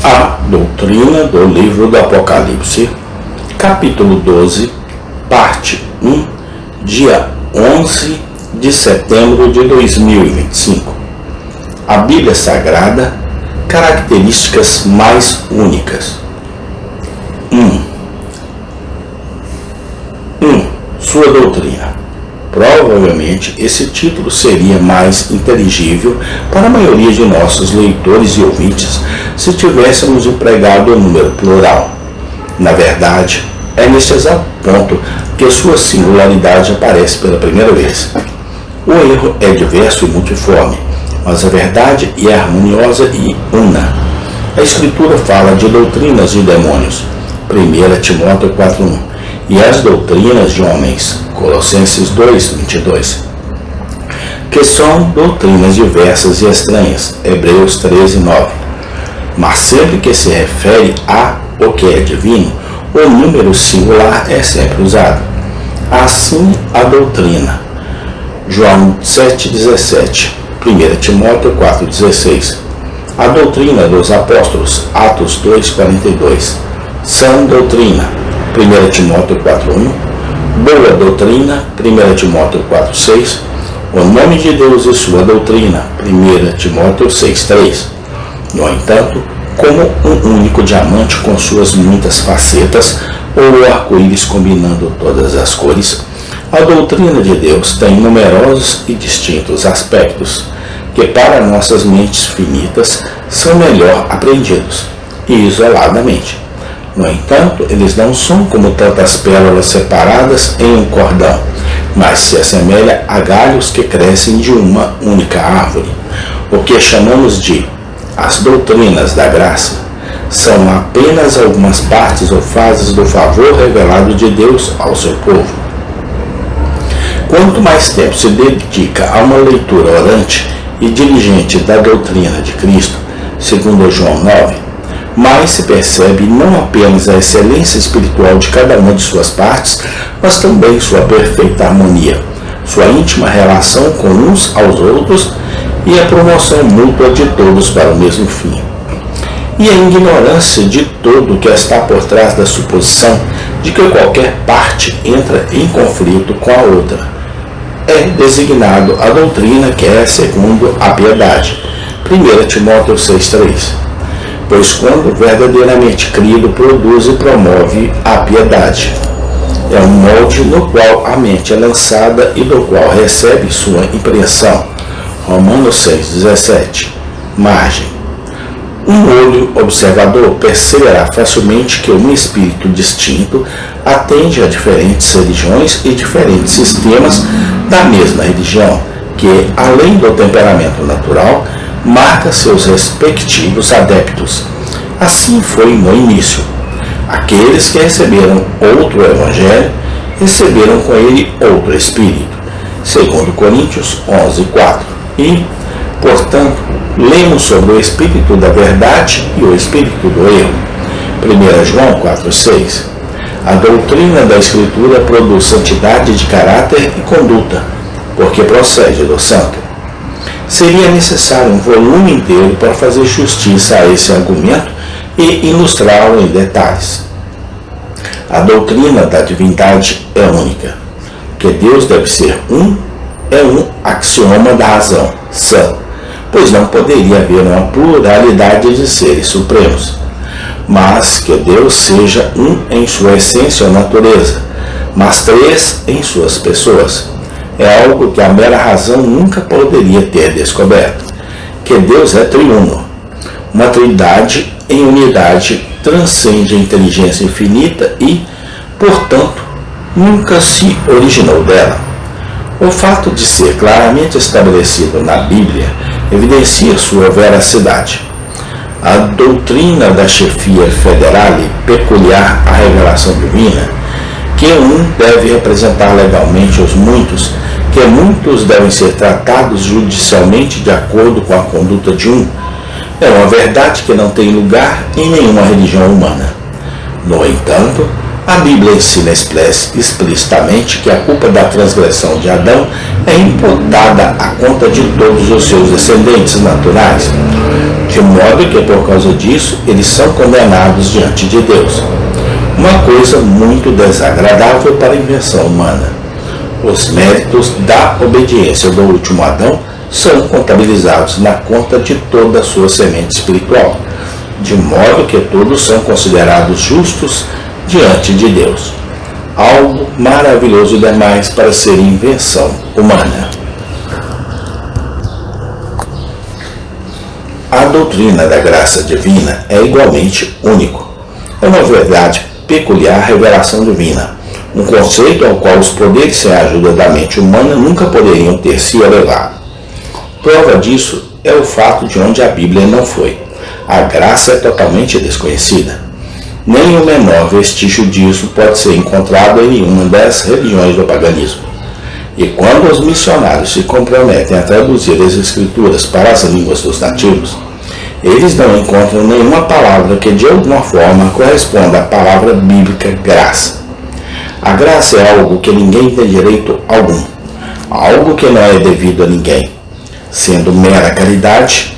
A doutrina do livro do Apocalipse, capítulo 12, parte 1, dia 11 de setembro de 2025. A Bíblia Sagrada, características mais únicas. 1. Sua doutrina. Provavelmente esse título seria mais inteligível para a maioria de nossos leitores e ouvintes se tivéssemos empregado o número plural. Na verdade, é neste exato ponto que sua singularidade aparece pela primeira vez. O erro é diverso e multiforme, mas a verdade é harmoniosa e una. A Escritura fala de doutrinas de demônios, 1 Timóteo 4:1, e as doutrinas de homens, Colossenses 2:22, que são doutrinas diversas e estranhas, Hebreus 13:9. Mas sempre que se refere a o que é divino, o número singular é sempre usado. Assim, a doutrina, João 7:17, 1 Timóteo 4:16, a doutrina dos apóstolos, Atos 2:42, sã doutrina, 1 Timóteo 4:1, boa doutrina, 1 Timóteo 4:6, o nome de Deus e sua doutrina, 1 Timóteo 6:3. No entanto, como um único diamante com suas muitas facetas, ou o arco-íris combinando todas as cores, a doutrina de Deus tem numerosos e distintos aspectos, que para nossas mentes finitas são melhor apreendidos, e isoladamente. No entanto, eles não são como tantas pérolas separadas em um cordão, mas se assemelha a galhos que crescem de uma única árvore. O que chamamos de as doutrinas da graça são apenas algumas partes ou fases do favor revelado de Deus ao seu povo. Quanto mais tempo se dedica a uma leitura orante e diligente da doutrina de Cristo, segundo João 9, mais se percebe não apenas a excelência espiritual de cada uma de suas partes, mas também sua perfeita harmonia, sua íntima relação com uns aos outros e a promoção mútua de todos para o mesmo fim. E a ignorância de todo que está por trás da suposição de que qualquer parte entra em conflito com a outra. É designado a doutrina que é segundo a piedade, 1 Timóteo 6:3. Pois quando verdadeiramente crido, produz e promove a piedade. É um molde no qual a mente é lançada e do qual recebe sua impressão. Romanos 6:17. Margem. Um olho observador perceberá facilmente que um espírito distinto atende a diferentes religiões e diferentes sistemas da mesma religião, que, além do temperamento natural, marca seus respectivos adeptos. Assim foi no início. Aqueles que receberam outro evangelho, receberam com ele outro espírito. 2 Coríntios 11:4. E, portanto, lemos sobre o espírito da verdade e o espírito do erro. 1 João 4:6. A doutrina da Escritura produz santidade de caráter e conduta, porque procede do santo. Seria necessário um volume inteiro para fazer justiça a esse argumento e ilustrá-lo em detalhes. A doutrina da divindade é única. Que Deus deve ser um é um axioma da razão, sã, pois não poderia haver uma pluralidade de seres supremos. Mas que Deus seja um em sua essência ou natureza, mas três em suas pessoas, é algo que a mera razão nunca poderia ter descoberto. Que Deus é triuno. Uma trindade em unidade transcende a inteligência infinita e, portanto, nunca se originou dela. O fato de ser claramente estabelecido na Bíblia evidencia sua veracidade. A doutrina da chefia federale, peculiar à revelação divina, que um deve representar legalmente os muitos, que muitos devem ser tratados judicialmente de acordo com a conduta de um, é uma verdade que não tem lugar em nenhuma religião humana. No entanto, A Bíblia ensina explicitamente que a culpa da transgressão de Adão é imputada à conta de todos os seus descendentes naturais, de modo que por causa disso eles são condenados diante de Deus. Uma coisa muito desagradável para a invenção humana. Os méritos da obediência do último Adão são contabilizados na conta de toda a sua semente espiritual, de modo que todos são considerados justos diante de Deus. Algo maravilhoso demais para ser invenção humana. A doutrina da graça divina é igualmente único. É uma verdade peculiar revelação divina, um conceito ao qual os poderes sem a ajuda da mente humana nunca poderiam ter se elevado. Prova disso é o fato de onde a Bíblia não foi. A graça é totalmente desconhecida. Nem o menor vestígio disso pode ser encontrado em nenhuma das religiões do paganismo. E quando os missionários se comprometem a traduzir as Escrituras para as línguas dos nativos, eles não encontram nenhuma palavra que de alguma forma corresponda à palavra bíblica graça. A graça é algo que ninguém tem direito algum, algo que não é devido a ninguém, sendo mera caridade,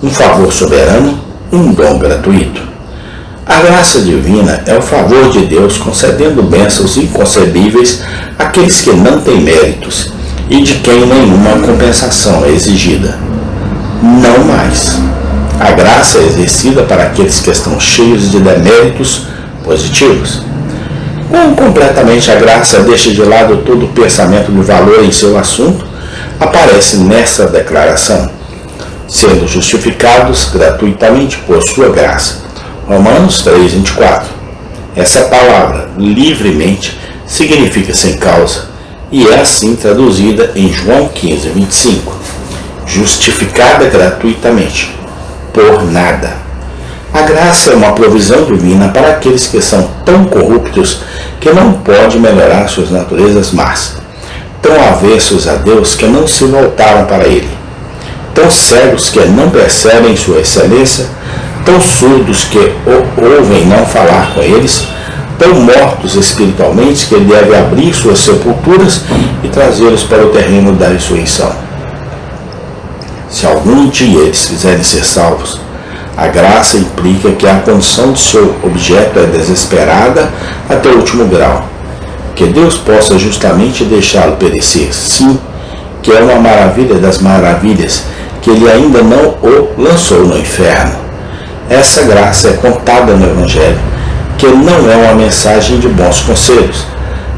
um favor soberano, um dom gratuito. A graça divina é o favor de Deus concedendo bênçãos inconcebíveis àqueles que não têm méritos e de quem nenhuma compensação é exigida. Não mais. A graça é exercida para aqueles que estão cheios de deméritos positivos. Quando completamente a graça deixa de lado todo o pensamento de valor em seu assunto, aparece nessa declaração, sendo justificados gratuitamente por sua graça. Romanos 3:24. Essa palavra, livremente, significa sem causa, e é assim traduzida em João 15:25. Justificada gratuitamente, por nada. A graça é uma provisão divina para aqueles que são tão corruptos que não podem melhorar suas naturezas más, tão avessos a Deus que não se voltaram para Ele, tão cegos que não percebem sua excelência, tão surdos que o ouvem não falar com eles, tão mortos espiritualmente que Ele deve abrir suas sepulturas e trazê-los para o terreno da ressurreição. Se algum dia eles quiserem ser salvos, a graça implica que a condição de seu objeto é desesperada até o último grau. Que Deus possa justamente deixá-lo perecer, sim, que é uma maravilha das maravilhas, que Ele ainda não o lançou no inferno. Essa graça é contada no Evangelho, que não é uma mensagem de bons conselhos,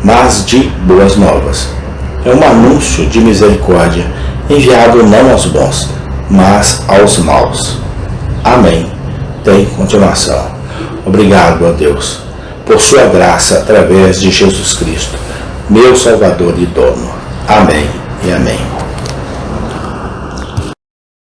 mas de boas novas. É um anúncio de misericórdia, enviado não aos bons, mas aos maus. Amém. Tem continuação. Obrigado a Deus por sua graça através de Jesus Cristo, meu Salvador e dono. Amém.